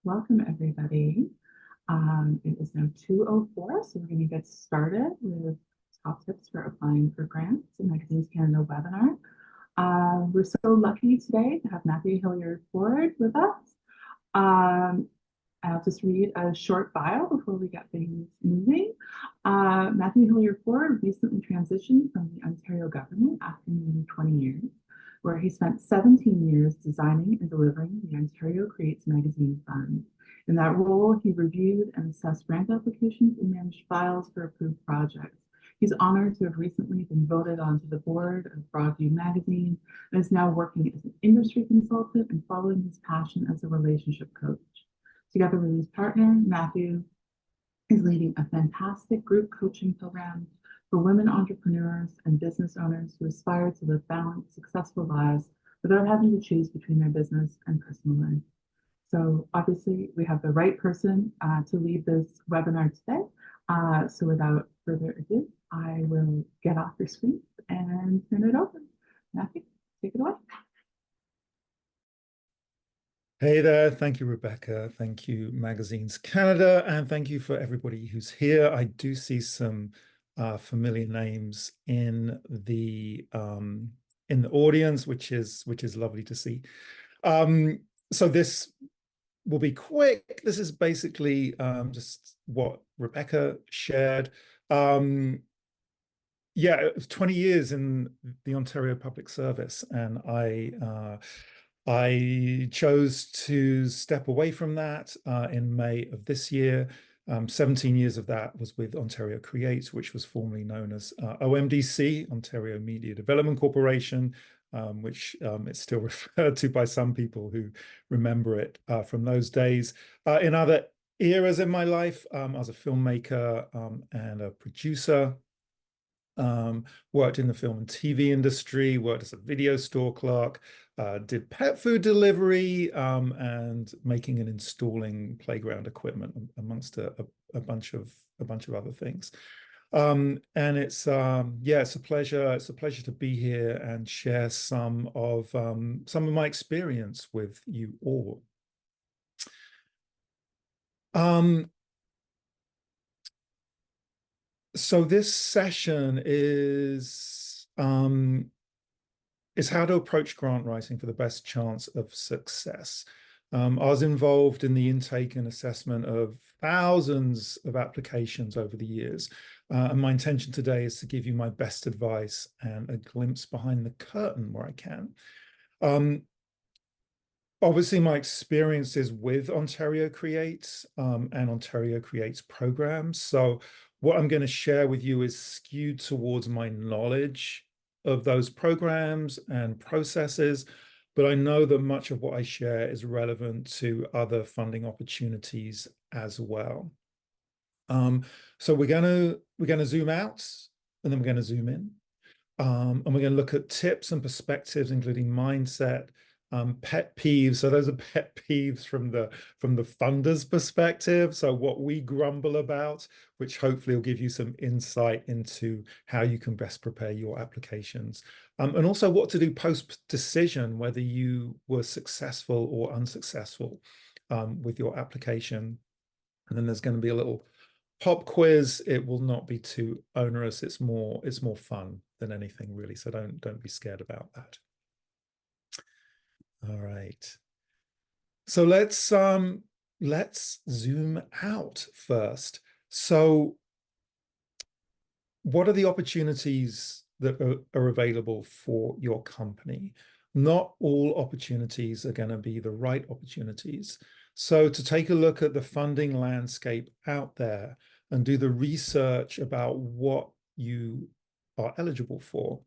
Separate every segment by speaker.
Speaker 1: Welcome, everybody. It is now 2:04, so we're going to get started with top tips for applying for grants in Magazines Canada webinar. We're so lucky today to have Matthew Hilliard-Forde with us. I'll just read a short bio before we get things moving. Matthew Hilliard-Forde recently transitioned from the Ontario government after nearly 20 years, where he spent 17 years designing and delivering the Ontario Creates Magazine Fund. In that role, he reviewed and assessed grant applications and managed files for approved projects. He's honored to have recently been voted onto the board of Broadview Magazine and is now working as an industry consultant and following his passion as a relationship coach. Together with his partner, Matthew is leading a fantastic group coaching program for women entrepreneurs and business owners who aspire to live balanced, successful lives without having to choose between their business and personal life. So obviously we have the right person to lead this webinar today. So without further ado, I will get off your screen and turn it over. Matthew, take it away.
Speaker 2: Hey there, thank you, Rebecca. Thank you, Magazines Canada, and thank you for everybody who's here. I do see some familiar names in the audience, which is lovely to see. So this will be quick. This is basically just what Rebecca shared. Yeah, 20 years in the Ontario Public Service, and I chose to step away from that in May of this year. 17 years of that was with Ontario Creates, which was formerly known as OMDC, Ontario Media Development Corporation, which is still referred to by some people who remember it from those days. In other eras in my life, I was a filmmaker and a producer. Worked in the film and TV industry, worked as a video store clerk, did pet food delivery, and making and installing playground equipment, amongst a bunch of other things. And it's yeah, it's a pleasure. It's a pleasure to be here and share some of my experience with you all. So this session is how to approach grant writing for the best chance of success. I was involved in the intake and assessment of thousands of applications over the years. And my intention today is to give you my best advice and a glimpse behind the curtain where I can. Obviously, my experiences with Ontario Creates and Ontario Creates programs. So what I'm going to share with you is skewed towards my knowledge of those programs and processes, but I know that much of what I share is relevant to other funding opportunities as well. So we're going to zoom out, and then we're going to zoom in, and we're going to look at tips and perspectives, including mindset, pet peeves. So those are pet peeves from the funder's perspective. So what we grumble about, which hopefully will give you some insight into how you can best prepare your applications, and also what to do post-decision, whether you were successful or unsuccessful with your application. And then there's going to be a little pop quiz. It will not be too onerous. It's more fun than anything, really. So don't be scared about that. All right. So let's zoom out first. So what are the opportunities that are available for your company? Not all opportunities are going to be the right opportunities. So to take a look at the funding landscape out there and do the research about what you are eligible for.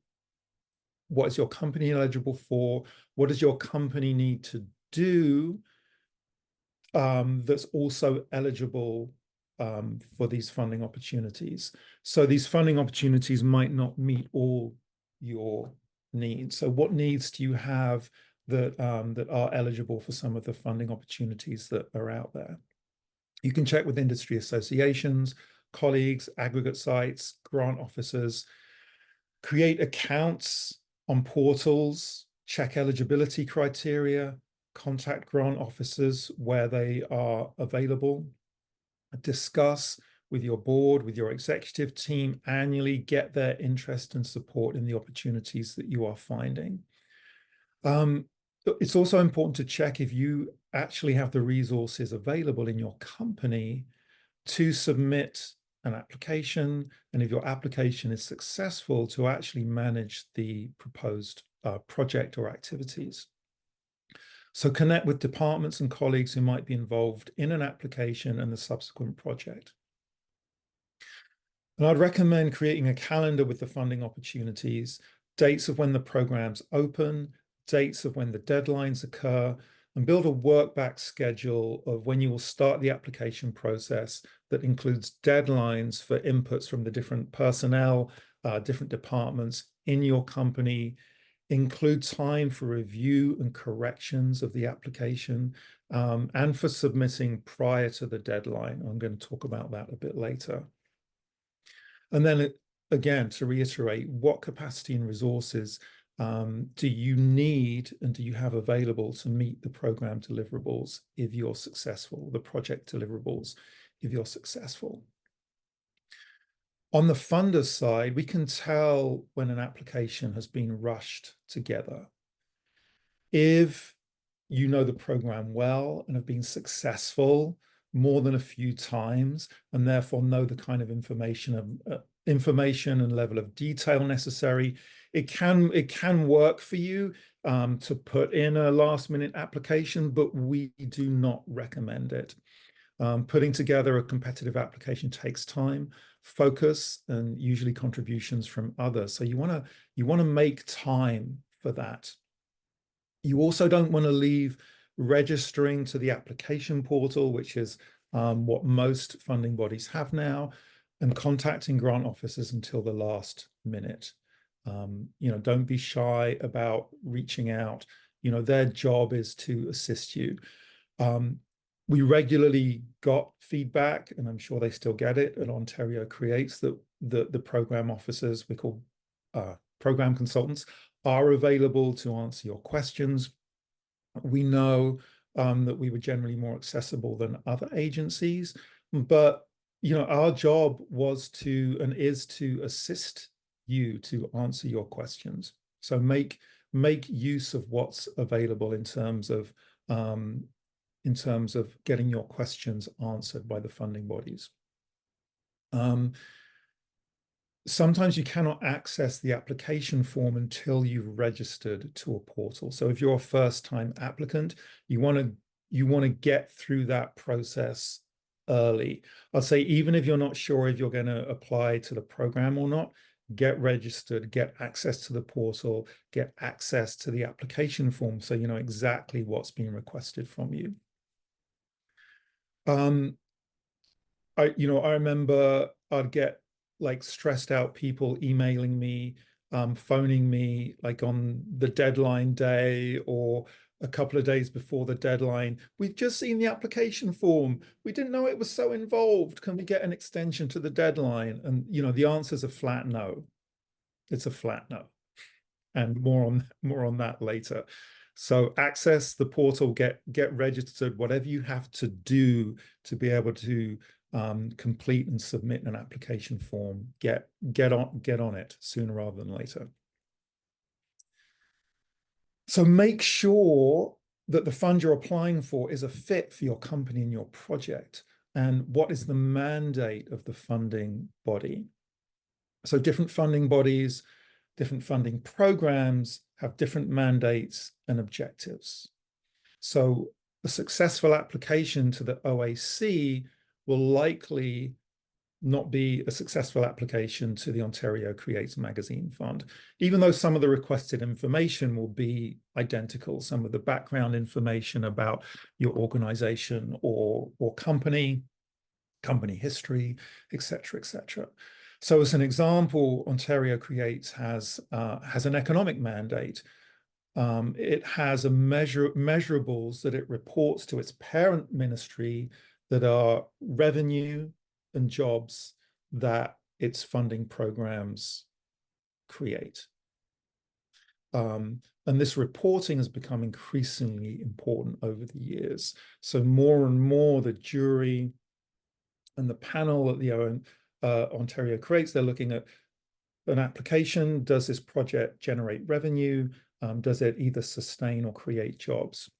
Speaker 2: What is your company eligible for? What does your company need to do that's also eligible for these funding opportunities? So these funding opportunities might not meet all your needs. So what needs do you have that that are eligible for some of the funding opportunities that are out there? You can check with industry associations, colleagues, aggregate sites, grant officers, create accounts on portals, check eligibility criteria, contact grant officers where they are available, discuss with your board, with your executive team annually, get their interest and support in the opportunities that you are finding. It's also important to check if you actually have the resources available in your company to submit an application, and if your application is successful, to actually manage the proposed project or activities. So connect with departments and colleagues who might be involved in an application and the subsequent project. And I'd recommend creating a calendar with the funding opportunities, dates of when the programs open, dates of when the deadlines occur, and build a work-back schedule of when you will start the application process that includes deadlines for inputs from the different personnel, different departments in your company. Include time for review and corrections of the application, and for submitting prior to the deadline. I'm going to talk about that a bit later. And then again, to reiterate, what capacity and resources do you need and do you have available to meet the program deliverables if you're successful, the project deliverables if you're successful? On the funder side, we can tell when an application has been rushed together. If you know the program well and have been successful more than a few times, and therefore know the kind of information and level of detail necessary, it can work for you to put in a last-minute application, but we do not recommend it. Putting together a competitive application takes time, focus, and usually contributions from others. So you want to make time for that. You also don't want to leave registering to the application portal, which is what most funding bodies have now, and contacting grant officers until the last minute. Don't be shy about reaching out. Their job is to assist you. We regularly got feedback, and I'm sure they still get it at Ontario Creates, that the program officers, we call program consultants, are available to answer your questions. We know that we were generally more accessible than other agencies, but our job was to and is to assist you to answer your questions. So make use of what's available in terms of getting your questions answered by the funding bodies. Sometimes you cannot access the application form until you've registered to a portal. So if you're a first-time applicant, you want to get through that process early. I'll say even if you're not sure if you're going to apply to the program or not, get registered, get access to the portal, get access to the application form so you know exactly what's being requested from you. I remember I'd get stressed out people emailing me, phoning me on the deadline day or a couple of days before the deadline. We've just seen the application form. We didn't know it was so involved. Can we get an extension to the deadline? And the answer is a flat no. It's a flat no. And more on that later. So access the portal, get registered, whatever you have to do to be able to complete and submit an application form. Get on it sooner rather than later. So make sure that the fund you're applying for is a fit for your company and your project. And what is the mandate of the funding body? So different funding bodies, different funding programs have different mandates and objectives. So a successful application to the OAC will likely not be a successful application to the Ontario Creates Magazine Fund, even though some of the requested information will be identical, some of the background information about your organization or company history, et cetera, et cetera. So as an example, Ontario Creates has an economic mandate. It has measurables that it reports to its parent ministry that are revenue and jobs that its funding programs create. And this reporting has become increasingly important over the years. So more and more the jury and the panel at the Ontario Creates, they're looking at an application. Does this project generate revenue? Does it either sustain or create jobs?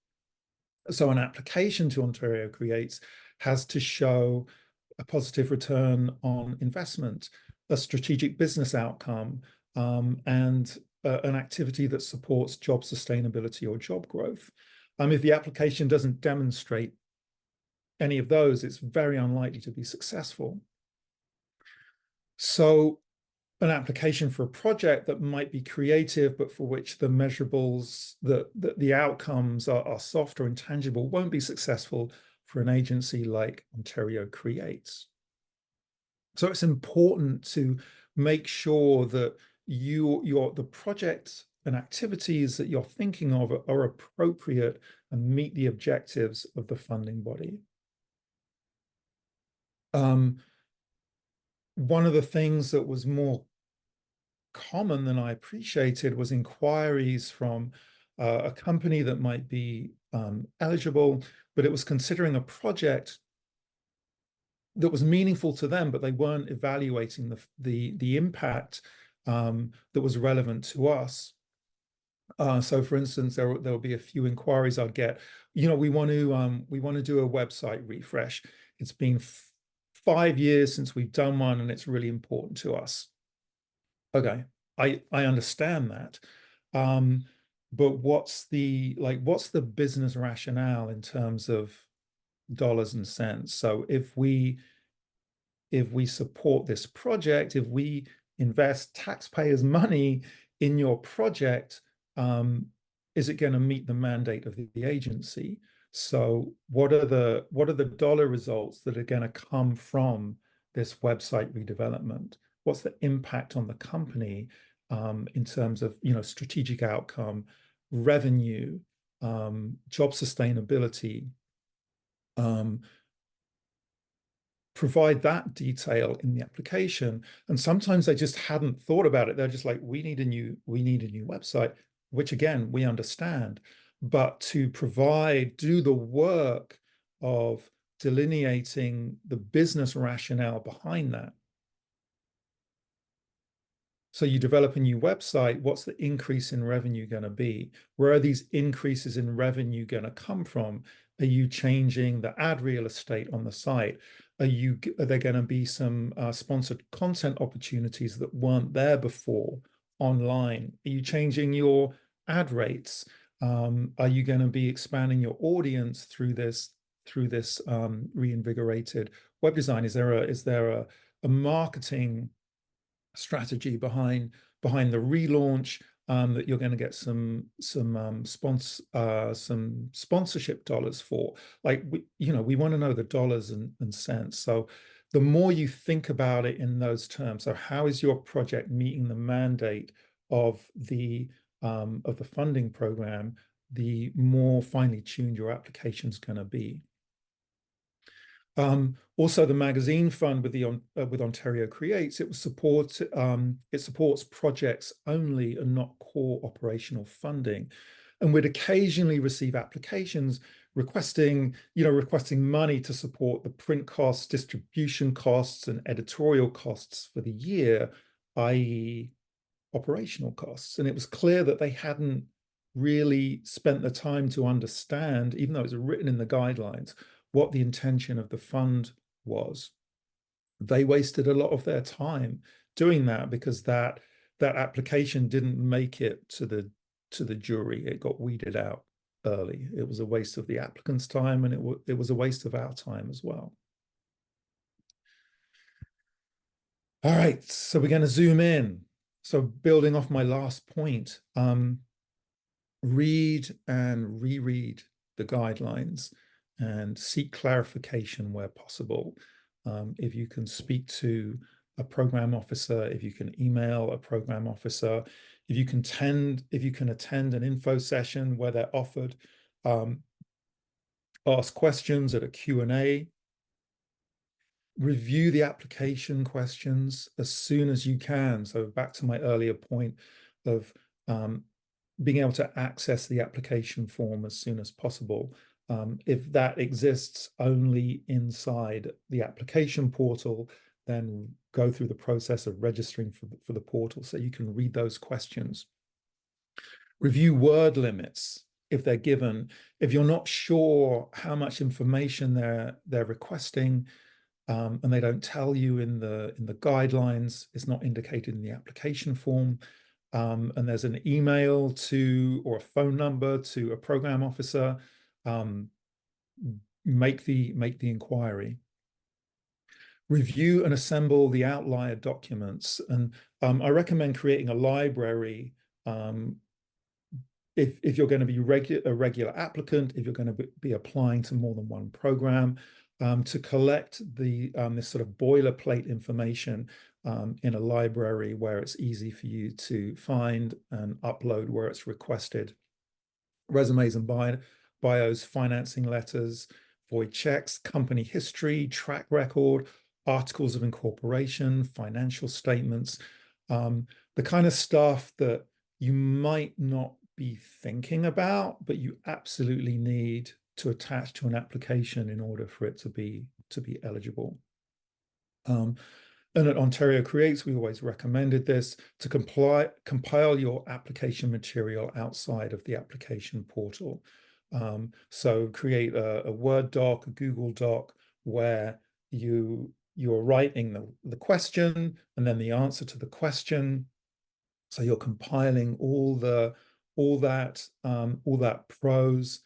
Speaker 2: So an application to Ontario Creates has to show a positive return on investment, a strategic business outcome, and an activity that supports job sustainability or job growth. If the application doesn't demonstrate any of those, it's very unlikely to be successful. So an application for a project that might be creative, but for which the measurables, the outcomes are soft or intangible, won't be successful for an agency like Ontario Creates. So it's important to make sure that the projects and activities that you're thinking of are appropriate and meet the objectives of the funding body. One of the things that was more common than I appreciated was inquiries from a company that might be eligible, but it was considering a project that was meaningful to them, but they weren't evaluating the impact that was relevant to us. So, for instance, there'll be a few inquiries I'd get. We want to do a website refresh. It's been 5 years since we've done one, and it's really important to us. Okay, I understand that. But what's the business rationale in terms of dollars and cents? So if we support this project, if we invest taxpayers' money in your project, is it going to meet the mandate of the agency? So what are the dollar results that are going to come from this website redevelopment? What's the impact on the company in terms of strategic outcome, revenue, job sustainability? Provide that detail in the application. And sometimes they just hadn't thought about it. They're just like, we need a new website, which again, we understand. But to do the work of delineating the business rationale behind that. So you develop a new website, what's the increase in revenue going to be? Where are these increases in revenue going to come from? Are you changing the ad real estate on the site? Are there going to be some sponsored content opportunities that weren't there before online? Are you changing your ad rates? Are you going to be expanding your audience through this reinvigorated web design? Is there a marketing strategy behind the relaunch that you're going to get some sponsorship dollars for? Like we want to know the dollars and cents. So the more you think about it in those terms, so how is your project meeting the mandate of the funding program, the more finely tuned your application is going to be. Also, the magazine fund with Ontario Creates, it supports projects only and not core operational funding, and we'd occasionally receive applications requesting money to support the print costs, distribution costs, and editorial costs for the year, i.e., operational costs. And it was clear that they hadn't really spent the time to understand, even though it was written in the guidelines, what the intention of the fund was. They wasted a lot of their time doing that because that application didn't make it to the jury. It got weeded out early. It was a waste of the applicant's time, and it was a waste of our time as well. All right, so we're going to zoom in. So building off my last point, read and reread the guidelines and seek clarification where possible. If you can speak to a program officer, if you can email a program officer, if you can attend an info session where they're offered, ask questions at a Q&A, review the application questions as soon as you can. So back to my earlier point of being able to access the application form as soon as possible. If that exists only inside the application portal, then go through the process of registering for the portal so you can read those questions. Review word limits if they're given. If you're not sure how much information they're requesting, and they don't tell you in the guidelines, it's not indicated in the application form, and there's an email to or a phone number to a program officer, make the inquiry. Review and assemble the outlier documents, and I recommend creating a library if you're going to be a regular applicant, if you're going to be applying to more than one program, to collect this sort of boilerplate information in a library where it's easy for you to find and upload where it's requested. Resumes and bios, financing letters, void checks, company history, track record, articles of incorporation, financial statements, the kind of stuff that you might not be thinking about, but you absolutely need to attach to an application in order for it to be eligible. And at Ontario Creates, we always recommended this to compile your application material outside of the application portal. So create a Word doc, a Google Doc, where you're writing the question and then the answer to the question. So you're compiling all that prose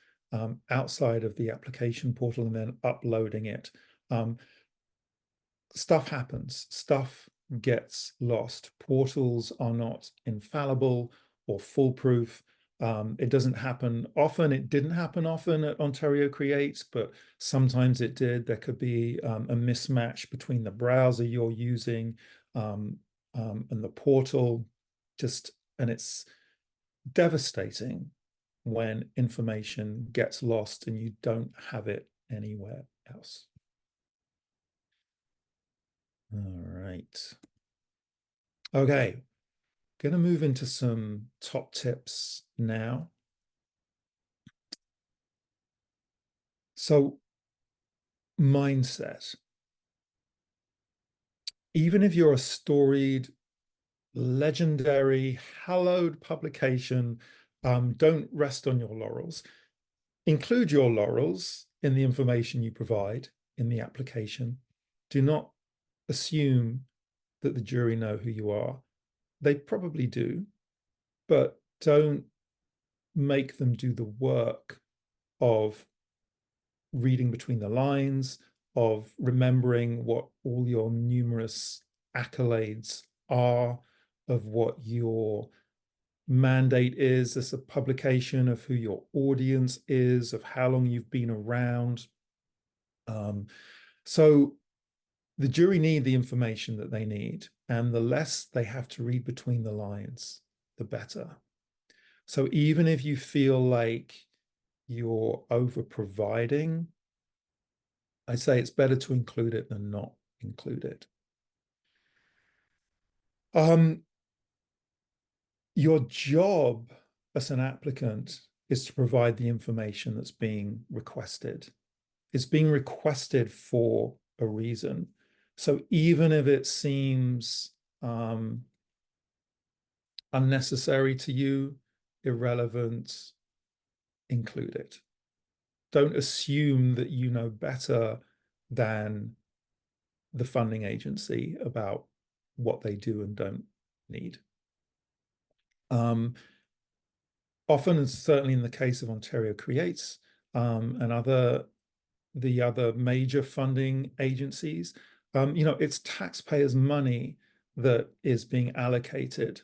Speaker 2: outside of the application portal and then uploading it. Stuff happens, stuff gets lost. Portals are not infallible or foolproof. It doesn't happen often. It didn't happen often at Ontario Creates, but sometimes it did. There could be a mismatch between the browser you're using and the portal. And it's devastating when information gets lost and you don't have it anywhere else. All right. Okay, going to move into some top tips now. So, mindset. Even if you're a storied, legendary, hallowed publication, don't rest on your laurels. Include your laurels in the information you provide in the application. Do not assume that the jury know who you are. They probably do, but don't make them do the work of reading between the lines, of remembering what all your numerous accolades are, of what your mandate is as a publication, of who your audience is, of how long you've been around. So the jury need the information that they need, and the less they have to read between the lines, the better. So even if you feel like you're over-providing, I say it's better to include it than not include it. Your job as an applicant is to provide the information that's being requested. It's being requested for a reason. So even if it seems unnecessary to you, irrelevant, include it. Don't assume that you know better than the funding agency about what they do and don't need. Often, and certainly in the case of Ontario Creates and the other major funding agencies, it's taxpayers' money that is being allocated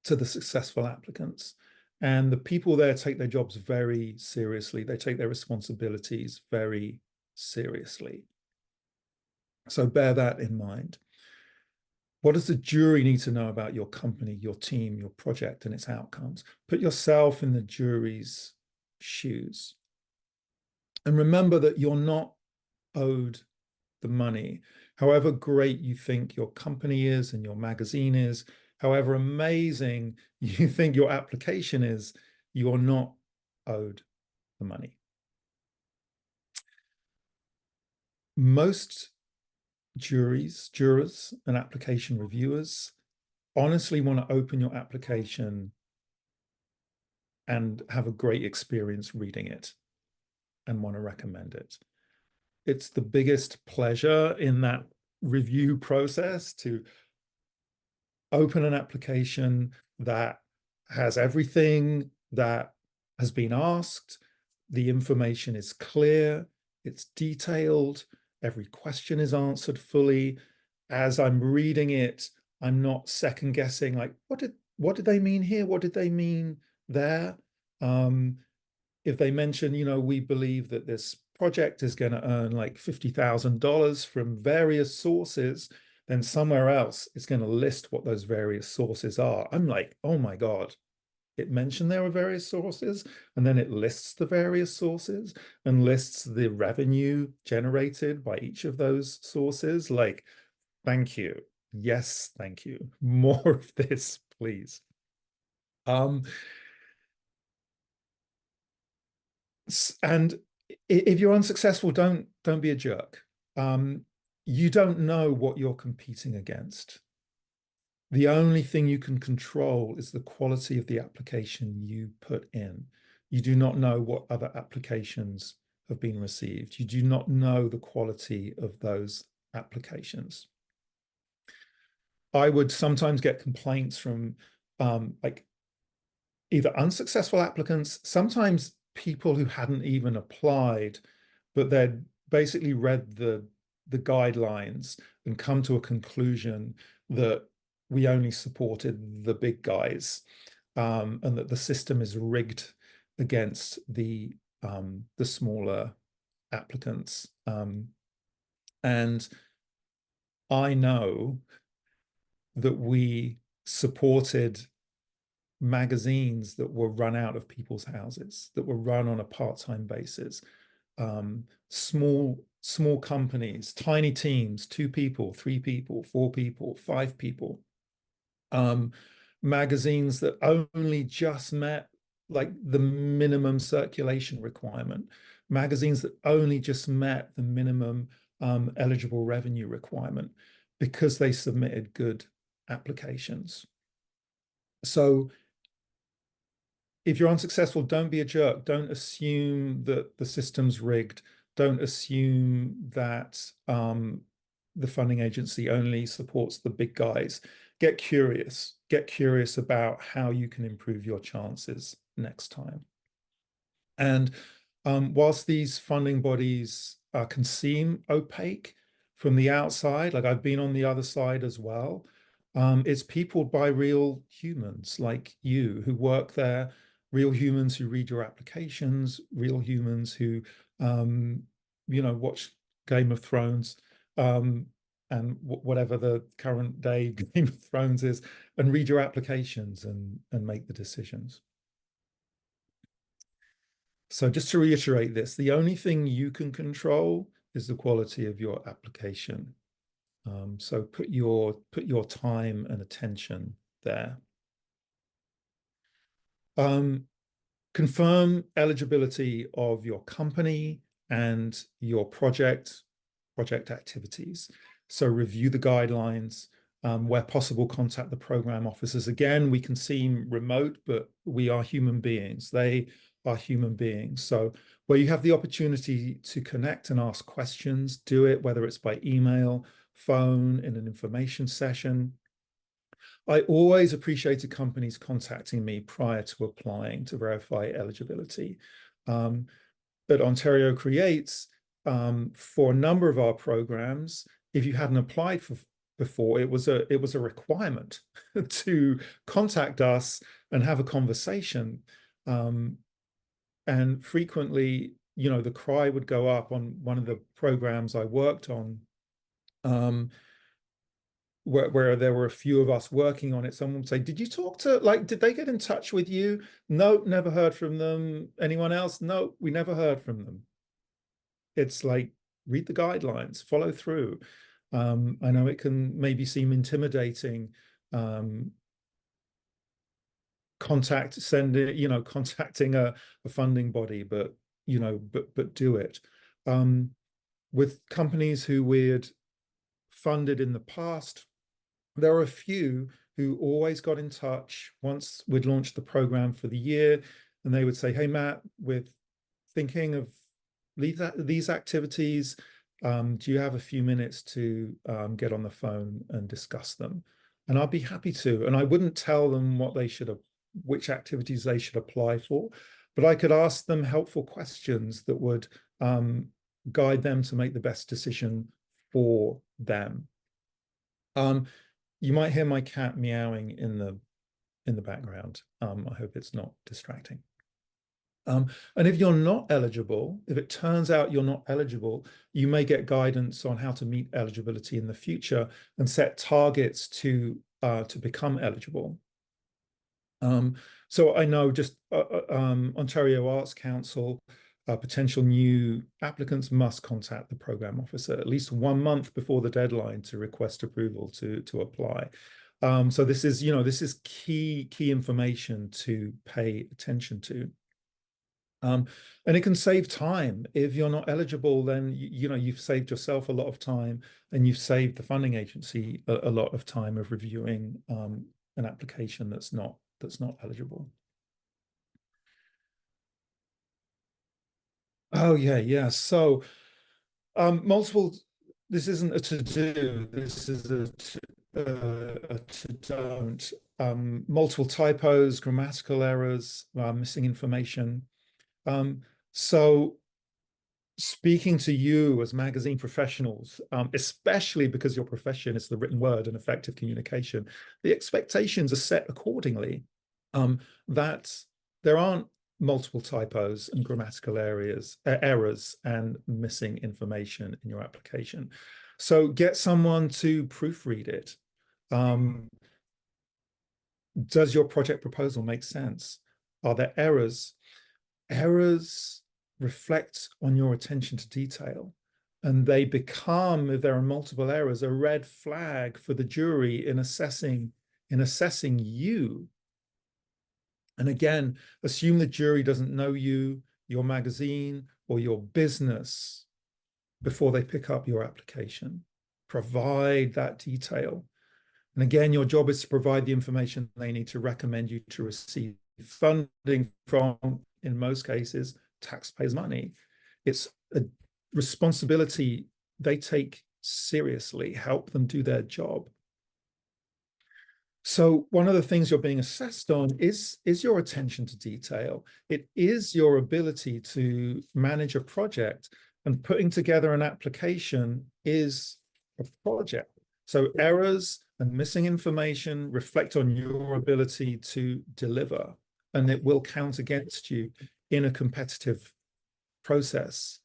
Speaker 2: to the successful applicants. And the people there take their jobs very seriously. They take their responsibilities very seriously. So bear that in mind. What does the jury need to know about your company, your team, your project, and its outcomes? Put yourself in the jury's shoes. And remember that you're not owed the money. However great you think your company is and your magazine is, however amazing you think your application is, you're not owed the money. Most jurors, and application reviewers honestly want to open your application and have a great experience reading it and want to recommend it. It's the biggest pleasure in that review process to open an application that has everything that has been asked. The information is clear, it's detailed, every question is answered fully. As I'm reading it, I'm not second guessing, like, what did they mean here? What did they mean there? If they mention, we believe that this project is going to earn like $50,000 from various sources, then somewhere else it's going to list what those various sources are. I'm like, oh my God, it mentioned there were various sources, and then it lists the various sources and lists the revenue generated by each of those sources. Like, thank you. Yes, thank you. More of this, please. And if you're unsuccessful, don't be a jerk. You don't know what you're competing against. The only thing you can control is the quality of the application you put in. You do not know what other applications have been received. You do not know the quality of those applications. I would sometimes get complaints from like either unsuccessful applicants, sometimes people who hadn't even applied, but they'd basically read the guidelines and come to a conclusion that we only supported the big guys, and that the system is rigged against the smaller applicants. And I know that we supported magazines that were run out of people's houses, that were run on a part-time basis. Small companies, tiny teams, 2 people, 3 people, 4 people, 5 people. Magazines that only just met like the minimum circulation requirement. Magazines that only just met the minimum eligible revenue requirement because they submitted good applications. So if you're unsuccessful, don't be a jerk. Don't assume that the system's rigged. Don't assume that the funding agency only supports the big guys. Get curious. Get curious about how you can improve your chances next time. And whilst these funding bodies can seem opaque from the outside, like I've been on the other side as well, it's peopled by real humans like you who work there, real humans who read your applications, real humans who, watch Game of Thrones, and whatever the current day Game of Thrones is, and read your applications and make the decisions. So just to reiterate this, the only thing you can control is the quality of your application. So put your time and attention there. Confirm eligibility of your company and your project activities. So review the guidelines. Where possible, contact the program officers. Again, we can seem remote, but we are human beings. They are human beings. So where you have the opportunity to connect and ask questions, do it, whether it's by email, phone, in an information session. I always appreciated companies contacting me prior to applying to verify eligibility. But Ontario Creates, for a number of our programs, if you hadn't applied before, it was a requirement to contact us and have a conversation. And frequently, the cry would go up on one of the programs I worked on, where there were a few of us working on it. Someone would say, did you talk to, did they get in touch with you? No, never heard from them. Anyone else? No, we never heard from them. It's like, read the guidelines, follow through. I know it can maybe seem intimidating, contacting a funding body, but do it. With companies who we'd funded in the past, there are a few who always got in touch once we'd launched the program for the year, and they would say, "Hey, Matt, we're thinking of these activities. Do you have a few minutes to get on the phone and discuss them?" And I'd be happy to. And I wouldn't tell them which activities they should apply for, but I could ask them helpful questions that would guide them to make the best decision for them. You might hear my cat meowing in the background. I hope it's not distracting. And if you're not eligible, if it turns out you're not eligible, you may get guidance on how to meet eligibility in the future and set targets to become eligible. So I know just Ontario Arts Council, potential new applicants must contact the program officer at least 1 month before the deadline to request approval to apply. So this is key information to pay attention to. And it can save time. If you're not eligible, then you've saved yourself a lot of time, and you've saved the funding agency a lot of time of reviewing an application that's not eligible. Oh yeah. So multiple. This isn't a to-do. This is a to-don't. Multiple typos, grammatical errors, missing information. So speaking to you as magazine professionals, especially because your profession is the written word and effective communication, the expectations are set accordingly, that there aren't multiple typos and grammatical errors and missing information in your application. So get someone to proofread it. Does your project proposal make sense? Are there errors? Errors reflect on your attention to detail, and they become, if there are multiple errors, a red flag for the jury in assessing you. And again, assume the jury doesn't know you, your magazine, or your business before they pick up your application. Provide that detail. And again, your job is to provide the information they need to recommend you to receive funding from, in most cases, taxpayers' money. It's a responsibility they take seriously. Help them do their job. So one of the things you're being assessed on is your attention to detail. It is your ability to manage a project, and putting together an application is a project. So errors and missing information reflect on your ability to deliver, and it will count against you in a competitive process.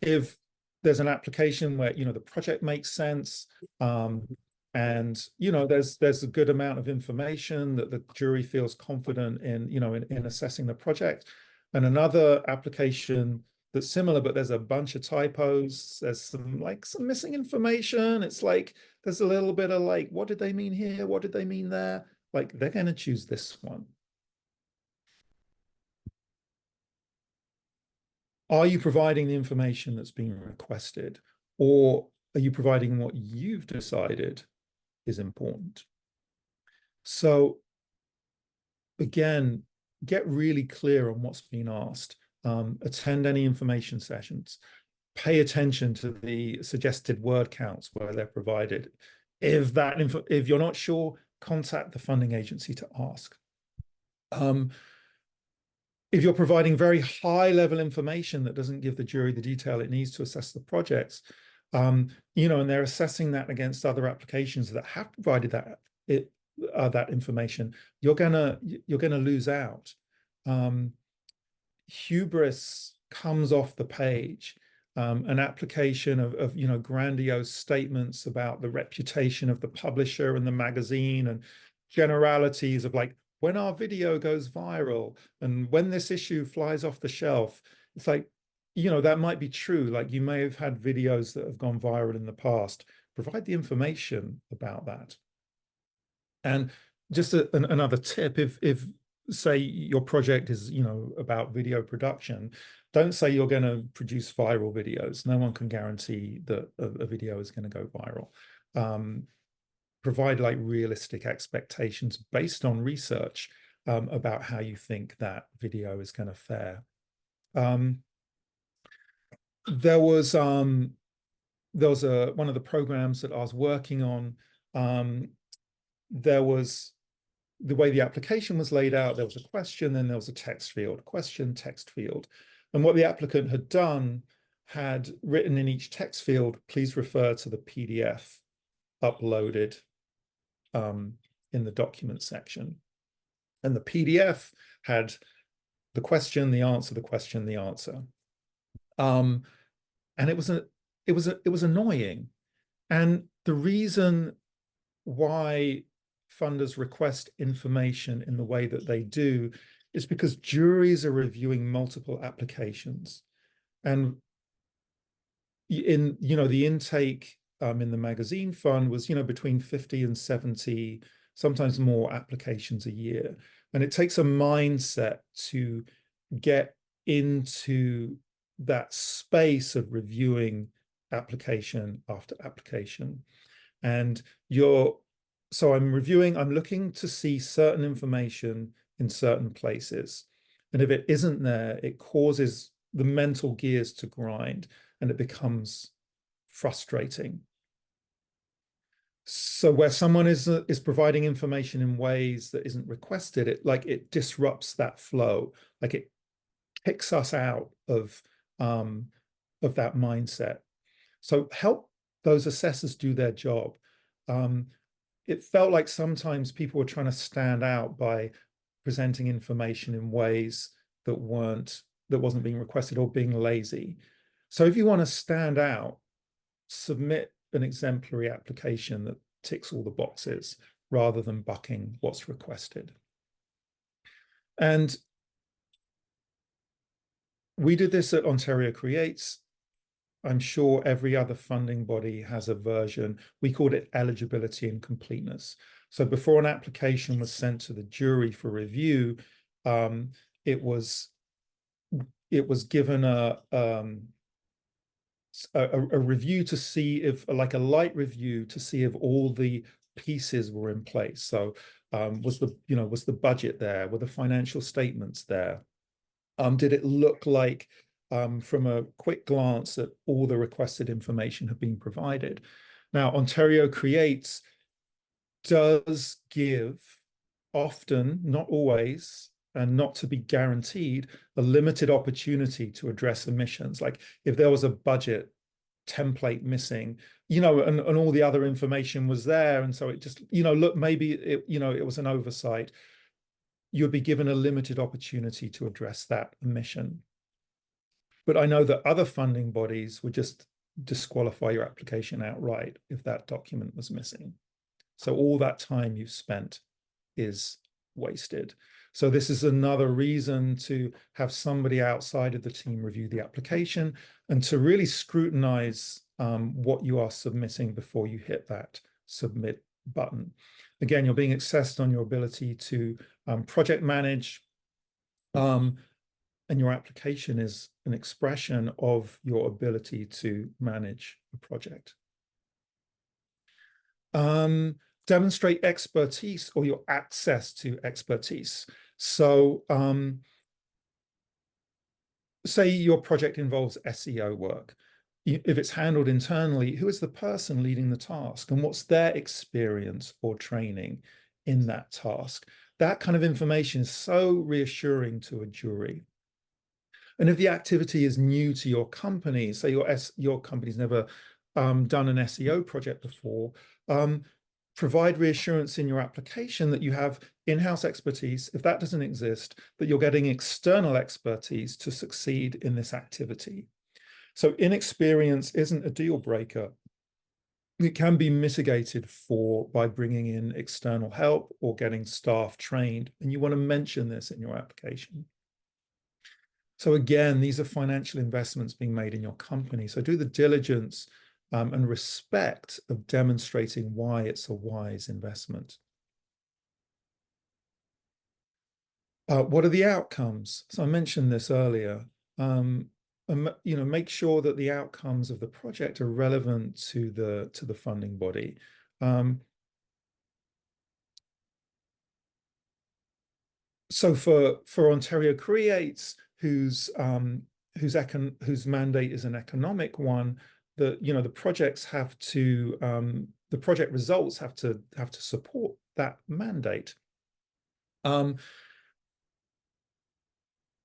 Speaker 2: If there's an application where the project makes sense, and there's a good amount of information that the jury feels confident in assessing the project, and another application that's similar, but there's a bunch of typos, there's some missing information, it's like there's a little bit of what did they mean here, what did they mean there, they're going to choose this one. Are you providing the information that's being requested, or are you providing what you've decided is important? So again, get really clear on what's being asked. Attend any information sessions. Pay attention to the suggested word counts where they're provided. If you're not sure, contact the funding agency to ask. If you're providing very high level information that doesn't give the jury the detail it needs to assess the projects, and they're assessing that against other applications that have provided that information, you're gonna lose out. Hubris comes off the page. An application of grandiose statements about the reputation of the publisher and the magazine, and generalities of when our video goes viral and when this issue flies off the shelf. It's that might be true. You may have had videos that have gone viral in the past. Provide the information about that. And just another tip, if say your project is, about video production, don't say you're going to produce viral videos. No one can guarantee that a video is going to go viral. Provide like realistic expectations based on research about how you think that video is going to fare. There was one of the programs that I was working on. There was the way the application was laid out. There was a question, then there was a text field, question, text field. And what the applicant had done had written in each text field, please refer to the PDF uploaded in the document section. And the PDF had the question, the answer, the question, the answer. And it was annoying. And the reason why funders request information in the way that they do is because juries are reviewing multiple applications. And in, the intake in the magazine fund was, between 50 and 70, sometimes more applications a year. And it takes a mindset to get into that space of reviewing application after application. And so I'm looking to see certain information in certain places. And if it isn't there, it causes the mental gears to grind and it becomes frustrating. So where someone is providing information in ways that isn't requested, it disrupts that flow, like it kicks us out of that mindset. So help those assessors do their job. It felt like sometimes people were trying to stand out by presenting information in ways that wasn't being requested or being lazy. So if you want to stand out, submit an exemplary application that ticks all the boxes rather than bucking what's requested. And we did this at Ontario Creates. I'm sure every other funding body has a version. We called it eligibility and completeness. So before an application was sent to the jury for review, it was given a review to see if, like a light review, to see if all the pieces were in place. So was the budget there? Were the financial statements there? Did it look like from a quick glance that all the requested information had been provided? Now, Ontario Creates does give, often, not always, and not to be guaranteed, a limited opportunity to address omissions. Like if there was a budget template missing, and all the other information was there, and so it just, look, maybe it was an oversight, you would be given a limited opportunity to address that omission. But I know that other funding bodies would just disqualify your application outright if that document was missing. So all that time you've spent is wasted. So this is another reason to have somebody outside of the team review the application and to really scrutinize what you are submitting before you hit that submit button. Again, you're being assessed on your ability to project manage, and your application is an expression of your ability to manage a project. Demonstrate expertise or your access to expertise. So say your project involves SEO work. If it's handled internally, who is the person leading the task and what's their experience or training in that task? That kind of information is so reassuring to a jury. And if the activity is new to your company, say your company's never done an SEO project before, provide reassurance in your application that you have in-house expertise. If that doesn't exist, that you're getting external expertise to succeed in this activity. So inexperience isn't a deal breaker. It can be mitigated by bringing in external help or getting staff trained. And you want to mention this in your application. So again, these are financial investments being made in your company. So do the diligence and respect of demonstrating why it's a wise investment. What are the outcomes? So I mentioned this earlier. Make sure that the outcomes of the project are relevant to the funding body. So for Ontario Creates, whose mandate is an economic one, the projects have to the project results have to support that mandate.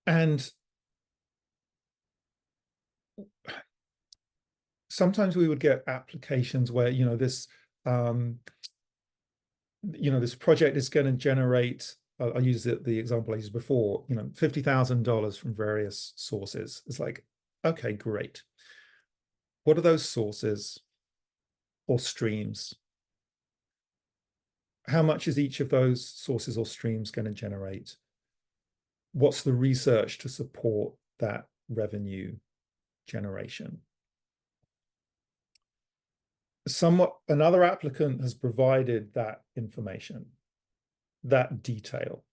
Speaker 2: And sometimes we would get applications where this this project is going to generate. I'll use the example I used before. $50,000 from various sources. It's like, okay, great. What are those sources or streams? How much is each of those sources or streams going to generate? What's the research to support that revenue generation? Another applicant has provided that information, that detail.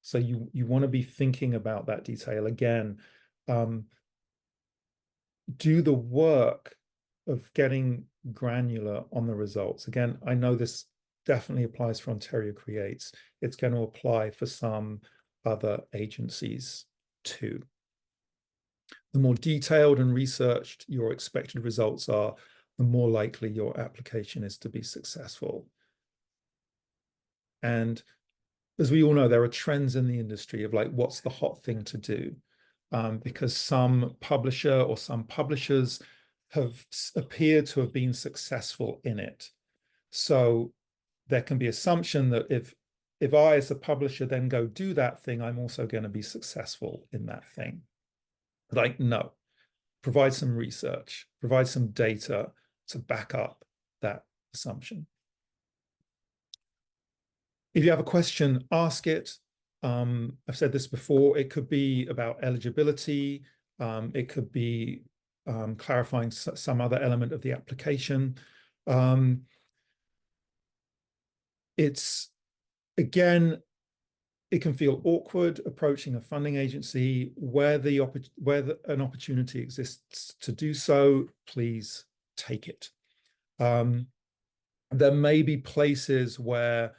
Speaker 2: So you want to be thinking about that detail again. Do the work of getting granular on the results. Again, I know this definitely applies for Ontario Creates. It's going to apply for some other agencies too. The more detailed and researched your expected results are, the more likely your application is to be successful. And as we all know, there are trends in the industry of like, what's the hot thing to do? Because some publisher or some publishers have appeared to have been successful in it. So there can be assumption that if I as a publisher then go do that thing, I'm also going to be successful in that thing. Like, no, provide some research, provide some data to back up that assumption. If you have a question, ask it. I've said this before, it could be about eligibility. It could be clarifying some other element of the application. It's, again, it can feel awkward approaching a funding agency where an opportunity exists to do so. Please take it. There may be places where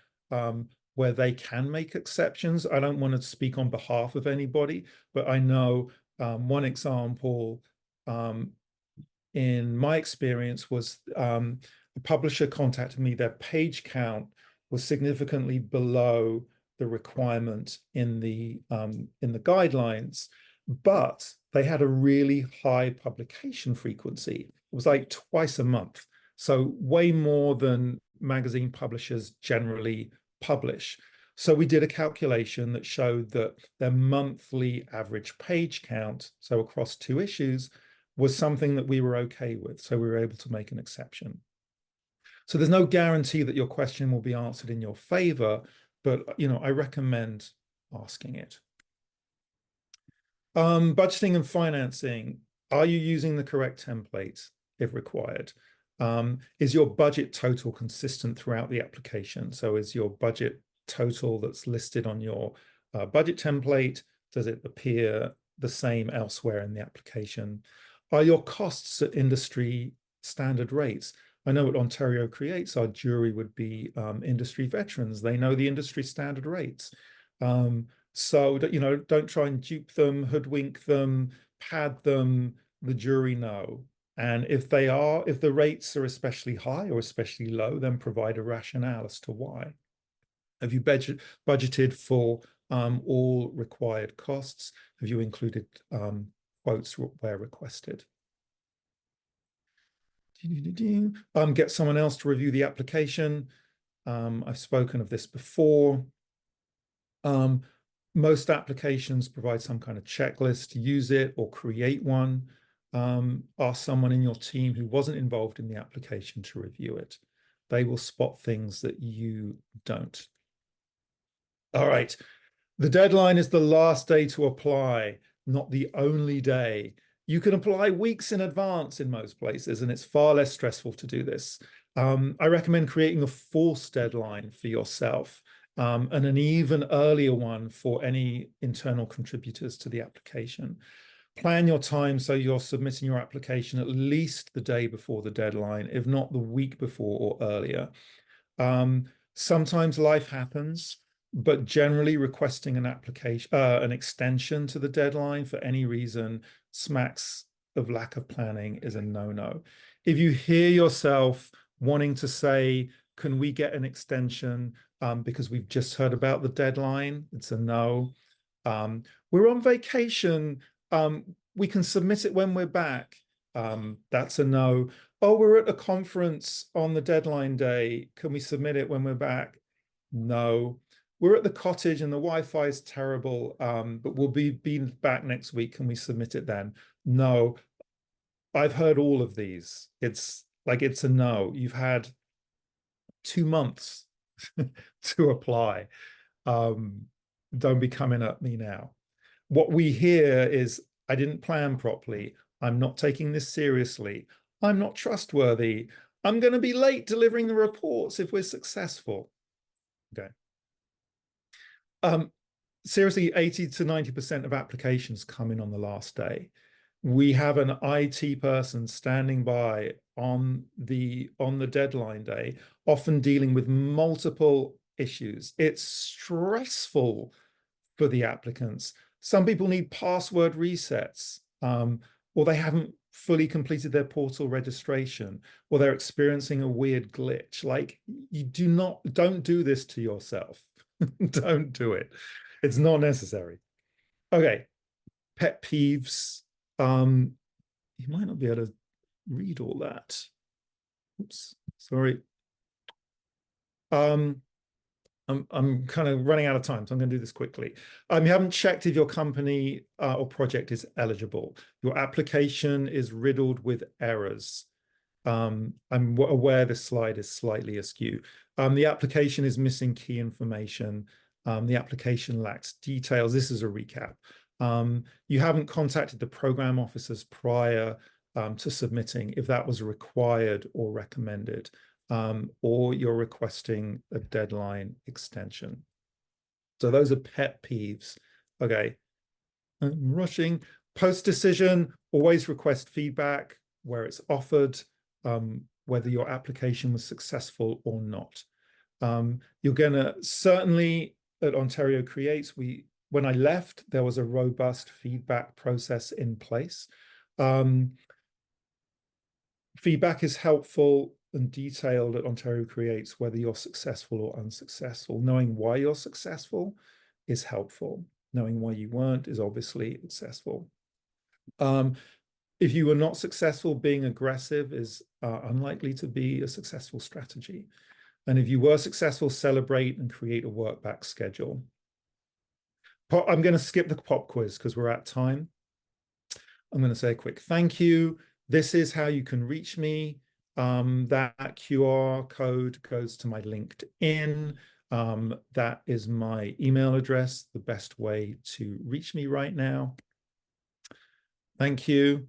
Speaker 2: they can make exceptions. I don't want to speak on behalf of anybody, but I know one example in my experience was a publisher contacted me. Their page count was significantly below the requirement in the guidelines, but they had a really high publication frequency. It was like twice a month, so way more than magazine publishers generally publish. So we did a calculation that showed that their monthly average page count, so across 2 issues, was something that we were okay with. So we were able to make an exception. So there's no guarantee that your question will be answered in your favor, but I recommend asking it. Budgeting and financing. Are you using the correct template if required? Is your budget total consistent throughout the application? So is your budget total that's listed on your budget template, does it appear the same elsewhere in the application? Are your costs at industry standard rates? I know at Ontario Creates, our jury would be industry veterans. They know the industry standard rates. So don't try and dupe them, hoodwink them, pad them. The jury know. And if the rates are especially high or especially low, then provide a rationale as to why. Have you budgeted for all required costs? Have you included quotes where requested? Get someone else to review the application. I've spoken of this before. Most applications provide some kind of checklist. Use it or create one. Ask someone in your team who wasn't involved in the application to review it. They will spot things that you don't. All right. The deadline is the last day to apply, not the only day. You can apply weeks in advance in most places, and it's far less stressful to do this. I recommend creating a false deadline for yourself and an even earlier one for any internal contributors to the application. Plan your time so you're submitting your application at least the day before the deadline, if not the week before or earlier. Sometimes life happens, but generally requesting an application, an extension to the deadline for any reason smacks of lack of planning is a no-no. If you hear yourself wanting to say, can we get an extension because we've just heard about the deadline, it's a no. We're on vacation. We can submit it when we're back. That's a no. Oh, we're at a conference on the deadline day. Can we submit it when we're back? No. We're at the cottage and the Wi-Fi is terrible, but we'll be back next week. Can we submit it then? No. I've heard all of these. It's a no. You've had 2 months to apply. Don't be coming at me now. What we hear is, I didn't plan properly. I'm not taking this seriously. I'm not trustworthy. I'm going to be late delivering the reports if we're successful. Okay. Seriously, 80 to 90% of applications come in on the last day. We have an IT person standing by on the deadline day, often dealing with multiple issues. It's stressful for the applicants. Some people need password resets, or they haven't fully completed their portal registration, or they're experiencing a weird glitch. Like, don't do this to yourself. Don't do it. It's not necessary. Okay, pet peeves. You might not be able to read all that. Oops, sorry. I'm kind of running out of time, so I'm going to do this quickly. You haven't checked if your company or project is eligible. Your application is riddled with errors. I'm aware this slide is slightly askew. The application is missing key information. The application lacks details. This is a recap. You haven't contacted the program officers prior to submitting if that was required or recommended, or you're requesting a deadline extension. So those are pet peeves. Okay, I'm rushing. Post-decision, always request feedback where it's offered, whether your application was successful or not. You're gonna certainly at Ontario Creates, when I left, there was a robust feedback process in place. Feedback is helpful and detailed at Ontario Creates, whether you're successful or unsuccessful. Knowing why you're successful is helpful. Knowing why you weren't is obviously successful. If you were not successful, being aggressive is unlikely to be a successful strategy. And if you were successful, celebrate and create a work back schedule. I'm going to skip the pop quiz because we're at time. I'm going to say a quick thank you. This is how you can reach me. That QR code goes to my LinkedIn. That is my email address, the best way to reach me right now. Thank you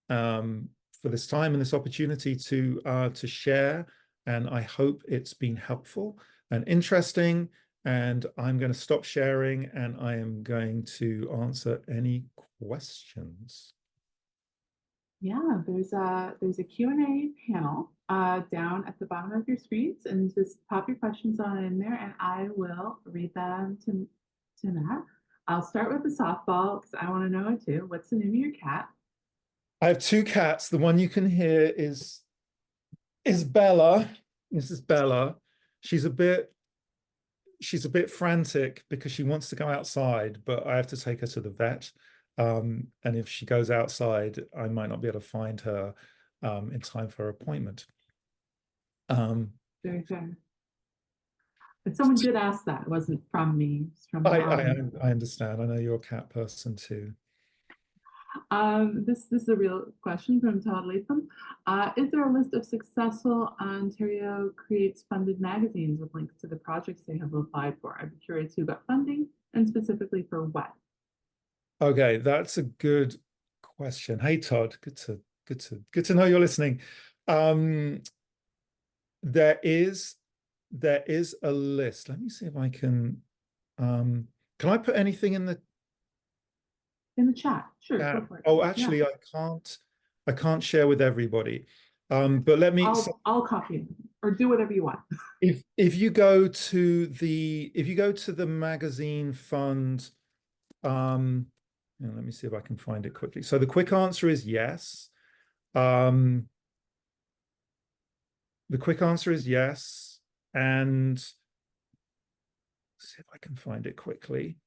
Speaker 2: for this time and this opportunity to share. And I hope it's been helpful and interesting. And I'm going to stop sharing and I am going to answer any questions.
Speaker 1: Yeah, there's a Q&A panel down at the bottom of your screens, and just pop your questions on in there and I will read them to Matt. I'll start with the softball because I want to know it too. What's the name of your cat?
Speaker 2: I have 2 cats. The one you can hear is Bella. This is Bella. She's a bit frantic because she wants to go outside, but I have to take her to the vet. And if she goes outside, I might not be able to find her in time for her appointment.
Speaker 1: Very fair. But someone did ask that. It wasn't from me. It's from
Speaker 2: I understand. I know you're a cat person too.
Speaker 1: This is a real question from Todd Latham. Is there a list of successful Ontario Creates funded magazines with links to the projects they have applied for? I'd be curious who got funding and specifically for what.
Speaker 2: Okay, that's a good question. Hey Todd, good to know you're listening. There is there is a list. Let me see if I can I put anything in the
Speaker 1: chat? Sure,
Speaker 2: chat?
Speaker 1: go for it.
Speaker 2: Oh,
Speaker 1: Yeah,
Speaker 2: actually, I can't share with everybody. But let me, so
Speaker 1: I'll copy it or do whatever you want.
Speaker 2: if you go to the magazine fund, let me see if I can find it quickly. So the quick answer is yes. The quick answer is yes. And see if I can find it quickly.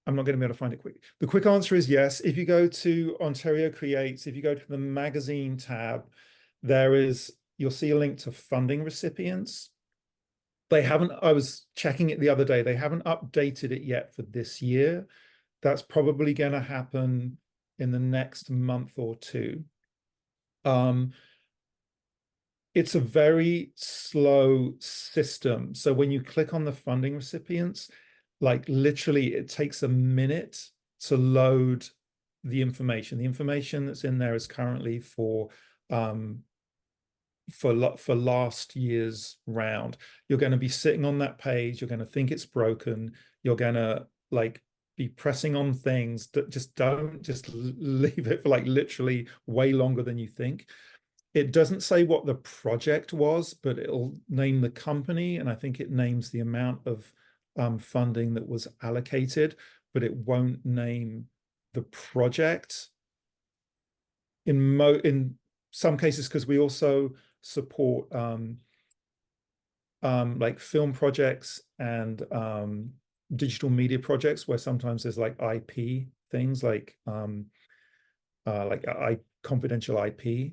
Speaker 2: I'm not going to be able to find it quick. The quick answer is yes. If you go to Ontario Creates, if you go to the magazine tab, you'll see a link to funding recipients. They haven't, I was checking it the other day, they haven't updated it yet for this year. That's probably going to happen in the next month or two. It's a very slow system. So when you click on the funding recipients, like literally it takes a minute to load the information. The information that's in there is currently for last year's round. You're going to be sitting on that page, you're going to think it's broken, you're going to like be pressing on things that just leave it for like literally way longer than you think. It doesn't say what the project was, but it'll name the company, and I think it names the amount of funding that was allocated, but it won't name the project. In some cases, because we also support like film projects and digital media projects, where sometimes there's like IP things like confidential IP.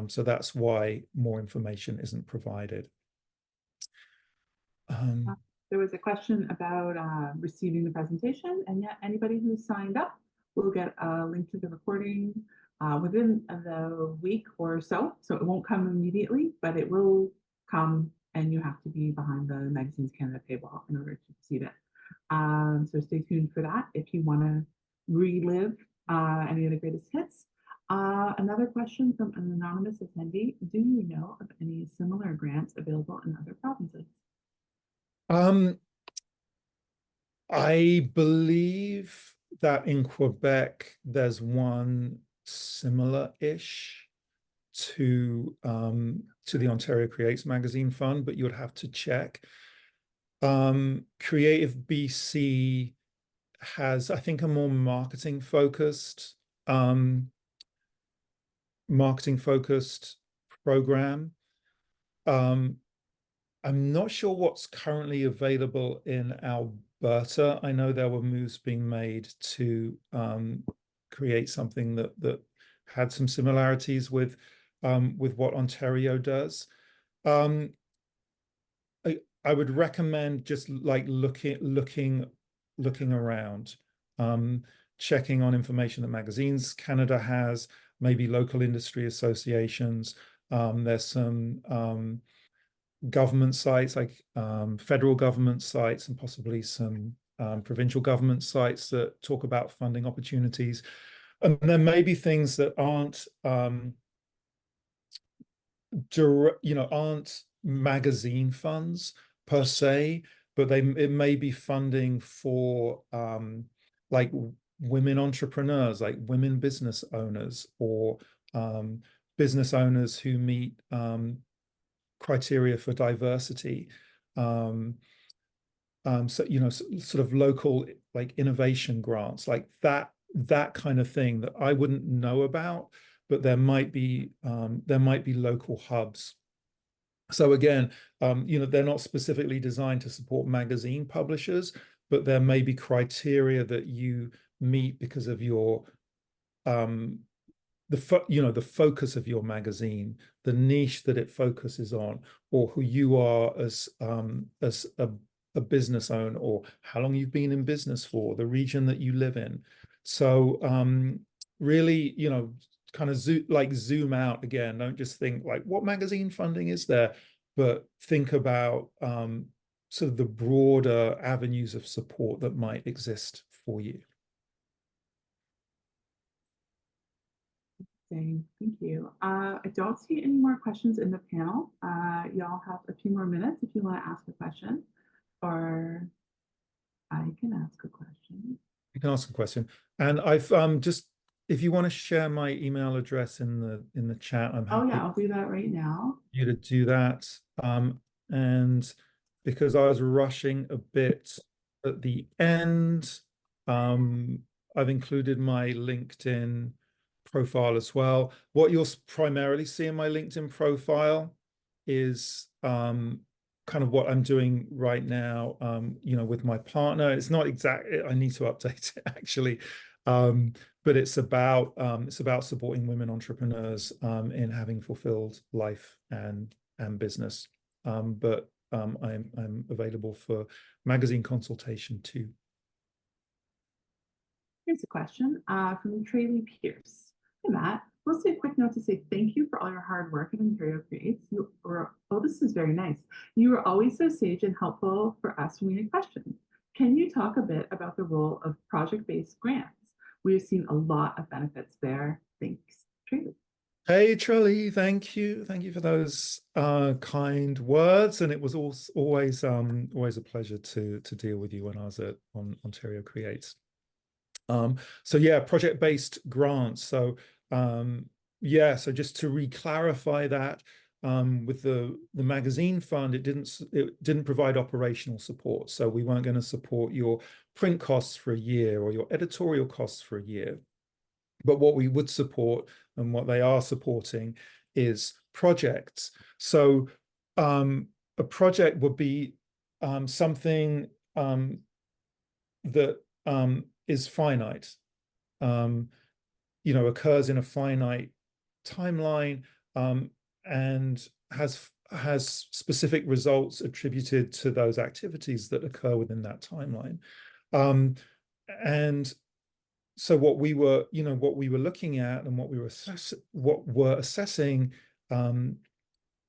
Speaker 2: So that's why more information isn't provided.
Speaker 1: There was a question about receiving the presentation, and yet anybody who signed up will get a link to the recording within the week or so. So it won't come immediately, but it will come, and you have to be behind the Magazines Canada paywall in order to receive it. So stay tuned for that if you want to relive any of the greatest hits. Another question from an anonymous attendee: do you know of any similar grants available in other provinces?
Speaker 2: I believe that in Quebec there's one similar-ish to the Ontario Creates Magazine Fund, but you would have to check. Creative BC has, I think, a more marketing focused program. I'm not sure what's currently available in Alberta. I know there were moves being made to create something that had some similarities with what Ontario does. I would recommend just like looking around, checking on information that Magazines Canada has, maybe local industry associations. There's some government sites like federal government sites and possibly some provincial government sites that talk about funding opportunities. And there may be things that aren't aren't magazine funds per se, but it may be funding for like women entrepreneurs, like women business owners, or business owners who meet criteria for diversity. So sort of local like innovation grants, like that kind of thing that I wouldn't know about, but there might be local hubs. So again, they're not specifically designed to support magazine publishers, but there may be criteria that you meet because of your the focus of your magazine, the niche that it focuses on, or who you are as a business owner, or how long you've been in business for, the region that you live in. So really, kind of zoom out again. Don't just think like, what magazine funding is there, but think about sort of the broader avenues of support that might exist for you.
Speaker 1: Interesting. Thank you. I don't see any more questions in the panel. Y'all have a few more minutes if you want to ask a question, or I can ask a question.
Speaker 2: You can ask a question. And I've just, if you want to share my email address in the chat, I'm
Speaker 1: Oh
Speaker 2: happy
Speaker 1: yeah, I'll do that right now.
Speaker 2: for you to do that. And because I was rushing a bit at the end, I've included my LinkedIn profile as well. What you'll primarily see in my LinkedIn profile is kind of what I'm doing right now, you know, with my partner. It's not exactly, I need to update it actually. But it's about supporting women entrepreneurs in having fulfilled life and business. But I'm available for magazine consultation too.
Speaker 1: Here's a question from Trayley Pierce. Hey Matt, mostly a quick note to say thank you for all your hard work at Ontario Creates. You were, oh, this is very nice. You were always so sage and helpful for us when we had questions. Can you talk a bit about the role of project-based grants? We've seen a lot of benefits there. Thanks, Trayley.
Speaker 2: Hey, Charlie, thank you. Thank you for those kind words. And it was always a pleasure to deal with you when I was on Ontario Creates. So yeah, project-based grants. So yeah, so just to re-clarify that, with the magazine fund, it didn't provide operational support. So we weren't going to support your print costs for a year or your editorial costs for a year. But what we would support and what they are supporting is projects. So a project would be something that is finite, you know, occurs in a finite timeline, and has specific results attributed to those activities that occur within that timeline. And so what we were looking at and what we're assessing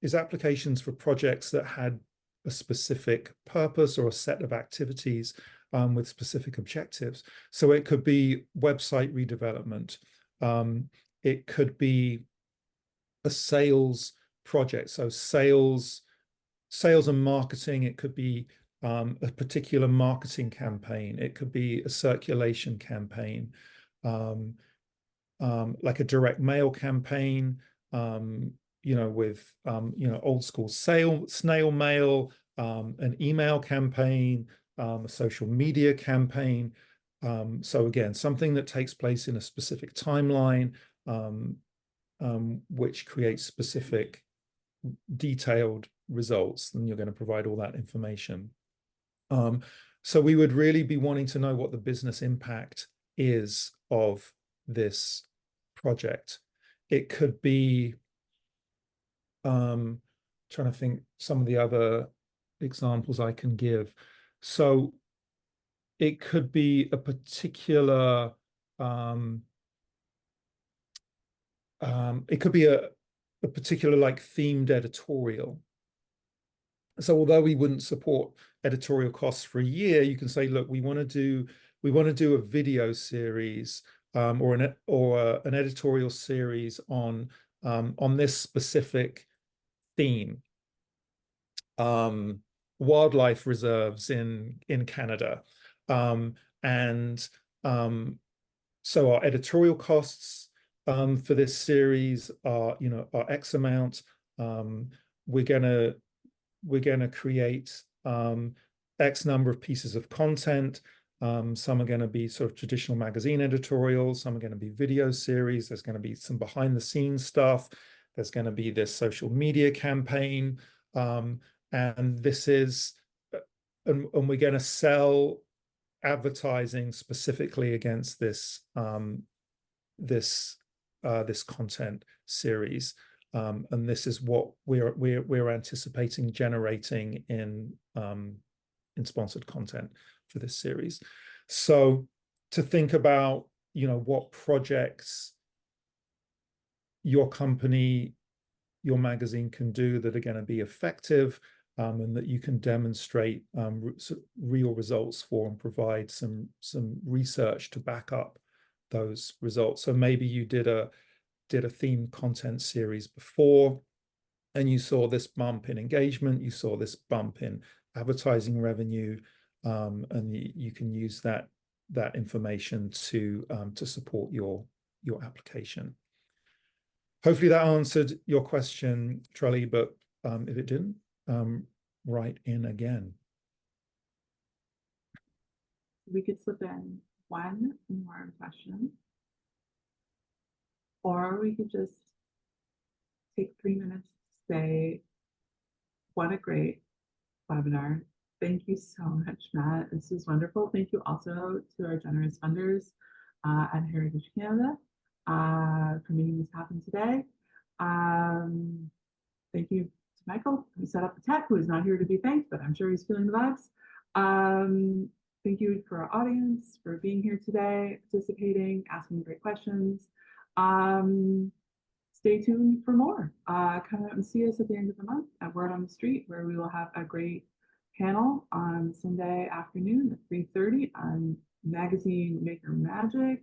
Speaker 2: is applications for projects that had a specific purpose or a set of activities with specific objectives. So it could be website redevelopment. It could be a sales project. So sales and marketing. It could be a particular marketing campaign. It could be a circulation campaign, like a direct mail campaign, you know, with you know, old school snail mail, an email campaign, a social media campaign. So again, something that takes place in a specific timeline, which creates specific detailed results, and you're going to provide all that information. So we would really be wanting to know what the business impact is of this project. It could be, trying to think some of the other examples I can give. So it could be a particular, it could be a particular like themed editorial. So although we wouldn't support editorial costs for a year, you can say, look, we want to do a video series, or an editorial series on this specific theme, wildlife reserves in Canada, and so our editorial costs for this series are, you know, are X amount. We're gonna create X number of pieces of content. Some are going to be sort of traditional magazine editorials. Some are going to be video series. There's going to be some behind the scenes stuff. There's going to be this social media campaign. And this is, and we're going to sell advertising specifically against this this content series. And this is what we're anticipating generating in sponsored content for this series. So to think about, you know, what projects your company, your magazine can do that are going to be effective, and that you can demonstrate real results for, and provide some research to back up those results. So maybe you did a did a themed content series before, and you saw this bump in engagement, you saw this bump in advertising revenue, and you can use that information to support your application. Hopefully that answered your question, Trelly, but if it didn't, write in again.
Speaker 1: We could slip in one more question, or we could just take 3 minutes to say, what a great webinar. Thank you so much, Matt. This was wonderful. Thank you also to our generous funders at Heritage Canada for making this happen today. Thank you to Michael, who set up the tech, who is not here to be thanked, but I'm sure he's feeling the vibes. Thank you for our audience for being here today, participating, asking great questions. Stay tuned for more. Come out and see us at the end of the month at Word on the Street, where we will have a great panel on Sunday afternoon at 3:30 on Magazine Maker Magic.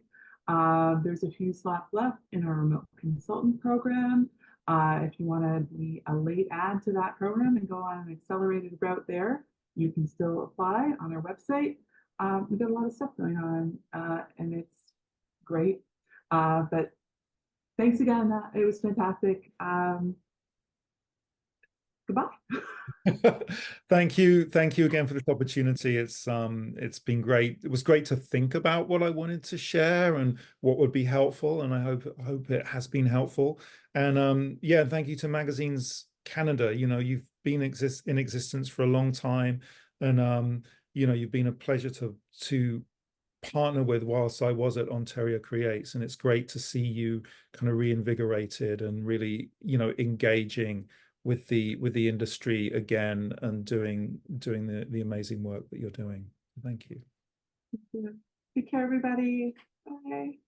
Speaker 1: There's a few slots left in our remote consultant program. If you want to be a late add to that program and go on an accelerated route there, you can still apply on our website. We've got a lot of stuff going on, and it's great. But thanks again. It was fantastic. Goodbye.
Speaker 2: Thank you again for this opportunity. It's been great. It was great to think about what I wanted to share and what would be helpful, and I hope it has been helpful. And yeah, thank you to Magazines Canada. You know, you've been in existence for a long time, and you know, you've been a pleasure to partner with whilst I was at Ontario Creates, and it's great to see you kind of reinvigorated and really, you know, engaging with the industry again and doing the amazing work that you're doing. Thank you.
Speaker 1: Thank you. Take care, everybody. Bye.